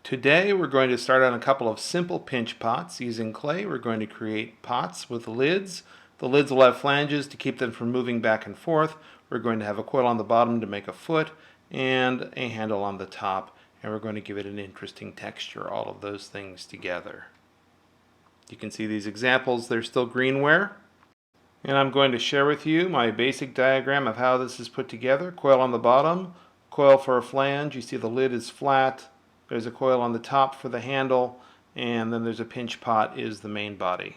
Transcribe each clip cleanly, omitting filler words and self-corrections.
Today we're going to start on a couple of simple pinch pots using clay. We're going to create pots with lids. The lids will have flanges to keep them from moving back and forth. We're going to have a coil on the bottom to make a foot and a handle on the top, and we're going to give it an interesting texture, all of those things together. You can see these examples, they're still greenware. And I'm going to share with you my basic diagram of how this is put together. Coil on the bottom, coil for a flange. You see the lid is flat. There's a coil on the top for the handle, and then there's a pinch pot is the main body.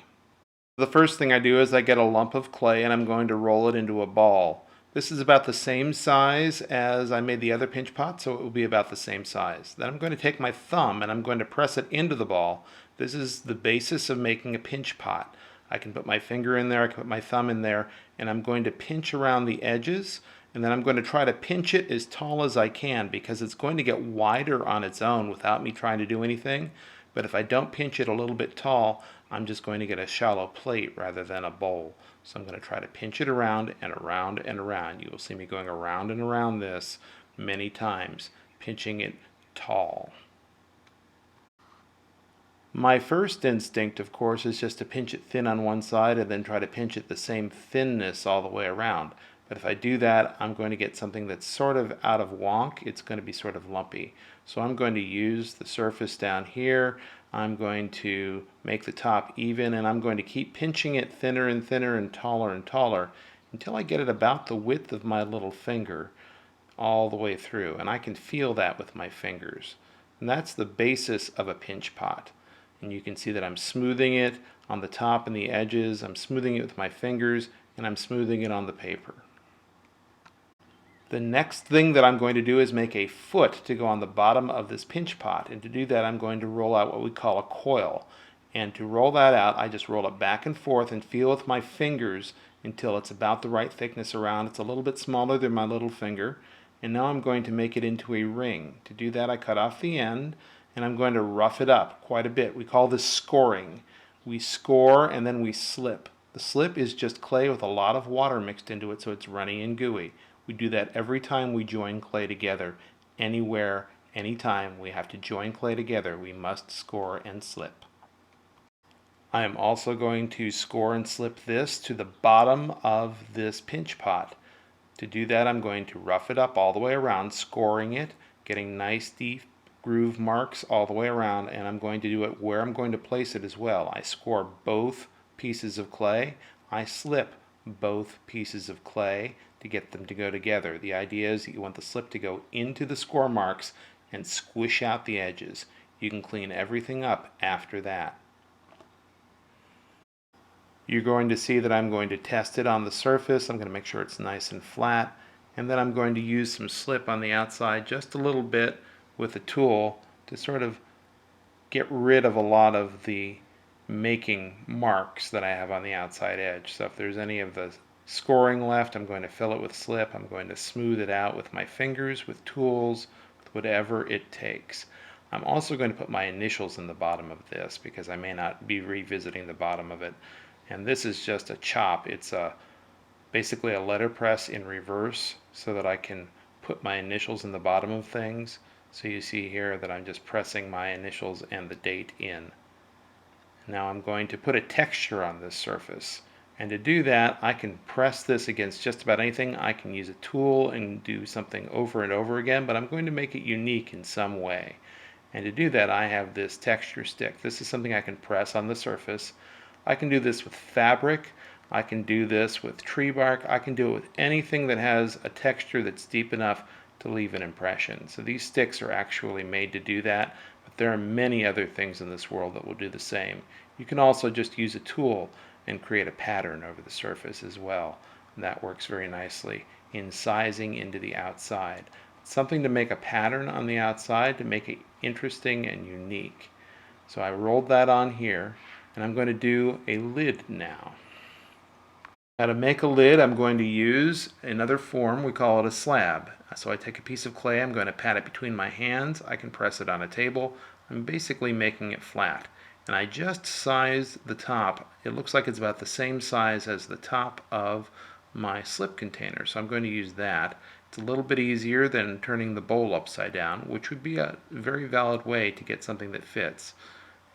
The first thing I do is I get a lump of clay and I'm going to roll it into a ball. This is about the same size as I made the other pinch pot, so it will be about the same size. Then I'm going to take my thumb and I'm going to press it into the ball. This is the basis of making a pinch pot. I can put my finger in there, I can put my thumb in there, and I'm going to pinch around the edges, and then I'm going to try to pinch it as tall as I can because it's going to get wider on its own without me trying to do anything. But if I don't pinch it a little bit tall, I'm just going to get a shallow plate rather than a bowl. So I'm going to try to pinch it around and around and around. You will see me going around and around this many times, pinching it tall. My first instinct, of course, is just to pinch it thin on one side and then try to pinch it the same thinness all the way around. But if I do that, I'm going to get something that's sort of out of wonk. It's going to be sort of lumpy. So I'm going to use the surface down here. I'm going to make the top even, and I'm going to keep pinching it thinner and thinner and taller until I get it about the width of my little finger all the way through. And I can feel that with my fingers. And that's the basis of a pinch pot. And you can see that I'm smoothing it on the top and the edges. I'm smoothing it with my fingers, and I'm smoothing it on the paper. The next thing that I'm going to do is make a foot to go on the bottom of this pinch pot. And to do that, I'm going to roll out what we call a coil. And to roll that out, I just roll it back and forth and feel with my fingers until it's about the right thickness around. It's a little bit smaller than my little finger. And now I'm going to make it into a ring. To do that, I cut off the end, and I'm going to rough it up quite a bit. We call this scoring. We score and then we slip. The slip is just clay with a lot of water mixed into it, so it's runny and gooey. We do that every time we join clay together. Anywhere, anytime we have to join clay together, we must score and slip. I am also going to score and slip this to the bottom of this pinch pot. To do that, I'm going to rough it up all the way around, scoring it, getting nice deep groove marks all the way around, and I'm going to do it where I'm going to place it as well. I score both pieces of clay. I slip both pieces of clay to get them to go together. The idea is that you want the slip to go into the score marks and squish out the edges. You can clean everything up after that. You're going to see that I'm going to test it on the surface. I'm going to make sure it's nice and flat, and then I'm going to use some slip on the outside just a little bit with a tool to sort of get rid of a lot of the making marks that I have on the outside edge. So if there's any of the scoring left, I'm going to fill it with slip. I'm going to smooth it out with my fingers, with tools, with whatever it takes. I'm also going to put my initials in the bottom of this because I may not be revisiting the bottom of it. And this is just a chop. It's basically a letterpress in reverse so that I can put my initials in the bottom of things. So you see here that I'm just pressing my initials and the date in. Now I'm going to put a texture on this surface. And to do that, I can press this against just about anything. I can use a tool and do something over and over again, but I'm going to make it unique in some way. And to do that, I have this texture stick. This is something I can press on the surface. I can do this with fabric. I can do this with tree bark. I can do it with anything that has a texture that's deep enough to leave an impression. So these sticks are actually made to do that, but there are many other things in this world that will do the same. You can also just use a tool and create a pattern over the surface as well. And that works very nicely in sizing into the outside. Something to make a pattern on the outside to make it interesting and unique. So I rolled that on here, and I'm going to do a lid now. Now to make a lid, I'm going to use another form. We call it a slab. So I take a piece of clay, I'm going to pat it between my hands. I can press it on a table. I'm basically making it flat. And I just size the top. It looks like it's about the same size as the top of my slip container. So I'm going to use that. It's a little bit easier than turning the bowl upside down, which would be a very valid way to get something that fits.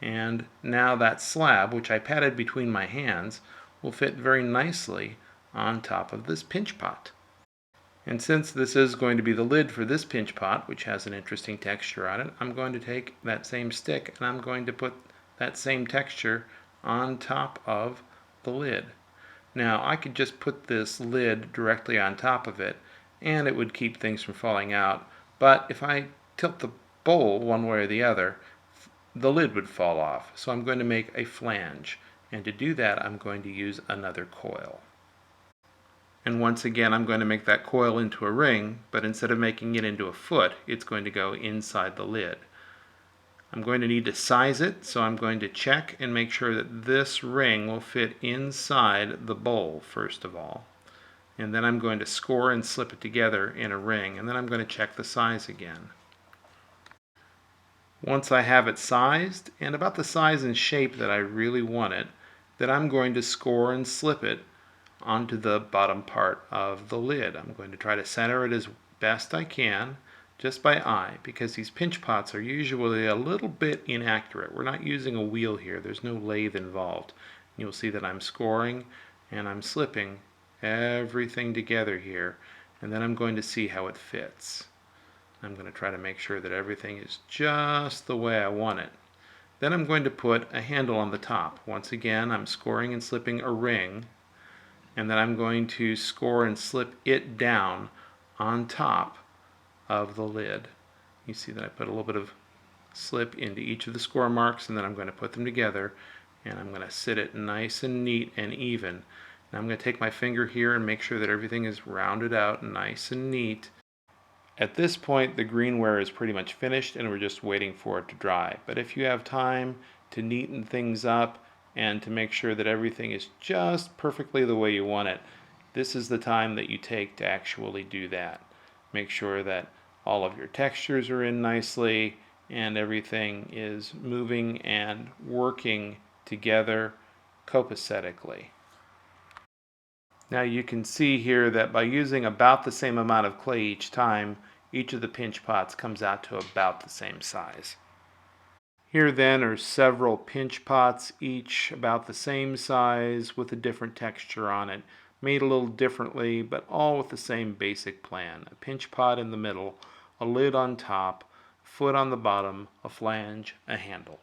And now that slab, which I patted between my hands, will fit very nicely on top of this pinch pot. And since this is going to be the lid for this pinch pot, which has an interesting texture on it, I'm going to take that same stick and I'm going to put that same texture on top of the lid. Now I could just put this lid directly on top of it and it would keep things from falling out, but if I tilt the bowl one way or the other, the lid would fall off. So I'm going to make a flange, and to do that I'm going to use another coil. And once again I'm going to make that coil into a ring, but instead of making it into a foot, it's going to go inside the lid. I'm going to need to size it, so I'm going to check and make sure that this ring will fit inside the bowl first of all. And then I'm going to score and slip it together in a ring, and then I'm going to check the size again. Once I have it sized, and about the size and shape that I really want it, then I'm going to score and slip it onto the bottom part of the lid. I'm going to try to center it as best I can, just by eye, because these pinch pots are usually a little bit inaccurate. We're not using a wheel here. There's no lathe involved. You'll see that I'm scoring and I'm slipping everything together here, and then I'm going to see how it fits. I'm going to try to make sure that everything is just the way I want it. Then I'm going to put a handle on the top. Once again, I'm scoring and slipping a ring, and then I'm going to score and slip it down on top of the lid. You see that I put a little bit of slip into each of the score marks, and then I'm going to put them together, and I'm going to sit it nice and neat and even. Now I'm going to take my finger here and make sure that everything is rounded out nice and neat. At this point the greenware is pretty much finished and we're just waiting for it to dry. But if you have time to neaten things up and to make sure that everything is just perfectly the way you want it, this is the time that you take to actually do that. Make sure that all of your textures are in nicely and everything is moving and working together copacetically. Now you can see here that by using about the same amount of clay each time, each of the pinch pots comes out to about the same size. Here then are several pinch pots, each about the same size with a different texture on it, made a little differently, but all with the same basic plan. A pinch pot in the middle, a lid on top, a foot on the bottom, a flange, a handle.